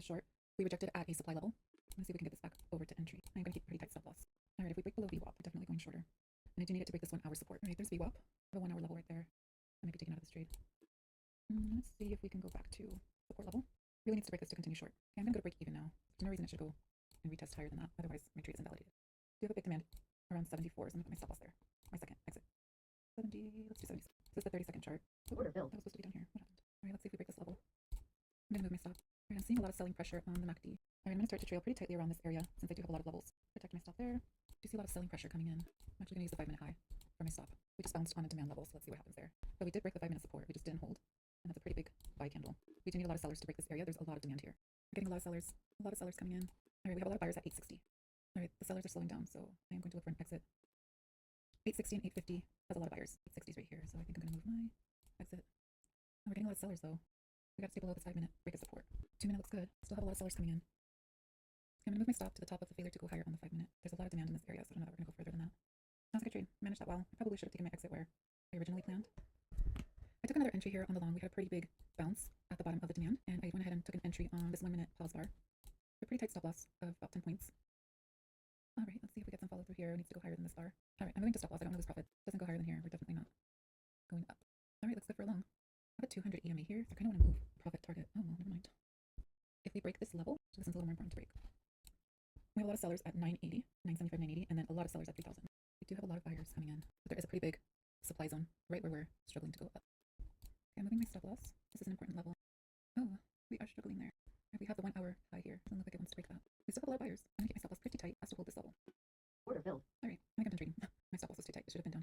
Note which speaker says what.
Speaker 1: this short. We rejected at a supply level. Let's see if we can get this back over to entry. I'm going to keep pretty tight stop loss. All right, if we break below VWAP, we're definitely going shorter. And I do need it to break this 1 hour support. All right, there's VWAP. I have a 1 hour level right there. I might be taken out of this trade. Let's see if we can go back to support level. Really needs to break this to continue short. Okay, I'm going to go to break even now. There's no reason it should go and retest higher than that. Otherwise, my trade is invalidated. We have a big demand around 74, so I'm going to put my stop loss there. My second exit. 70, let's do 70. This is the 30-second chart.
Speaker 2: Order filled.
Speaker 1: That was supposed to be down here. What happened? All right, let's see if we break this level. I'm going to move my stop. All right, I'm seeing a lot of selling pressure on the MACD. All right, I'm going to start to trail pretty tightly around this area since I do have a lot of levels. Protect my stop there. Do you see a lot of selling pressure coming in? I'm actually going to use the 5-minute high for my stop. We just bounced on a demand level, so let's see what happens there. But we did break the 5-minute support. We just didn't hold. And that's a pretty big buy candle. We do need a lot of sellers to break this area. There's a lot of demand here. We're getting a lot of sellers coming in. All right, we have a lot of buyers at 860. All right, the sellers are slowing down, so I am going to look for an exit. 860 and 850 has a lot of buyers. 860 is right here, so I think I'm going to move my exit. Oh, we're getting a lot of sellers though. We got to stay below this 5-minute break of support. 2-minute looks good. Still have a lot of sellers coming in. I'm going to move my stop to the top of the failure to go higher on the 5-minute. There's a lot of demand in this area, so I don't know that we're going to go further than that. Sounds like a good trade. Managed that well. I probably should have taken my exit where I originally planned. I took another entry here on the long. We had a pretty big bounce at the bottom of the demand, and I went ahead and took an entry on this 1-minute pause bar. A pretty tight stop loss of about 10 points. All right, let's see if we get some follow through here. It needs to go higher than this bar. All right, I'm going to stop loss. I don't know this profit. Doesn't go higher than here. We're definitely not going up. All right, looks good for a long. I have a 200 EMA here, so I kind of want to move profit target. Oh, well, never mind. If we break this level, so this one's a little more important to break. We have a lot of sellers at 980, 975, 980, and then a lot of sellers at 3,000. We do have a lot of buyers coming in, but there is a pretty big supply zone right where we're struggling to go up. Okay, I'm moving my stop loss. This is an important level. Oh, we are struggling there. We have the 1 hour high here. Doesn't look like it wants to break that. We still have a lot of buyers. I'm gonna keep my stop loss pretty tight. Has to hold this level.
Speaker 2: Order filled.
Speaker 1: All right, I think I'm done trading. My stop loss was too tight. It should have been down here.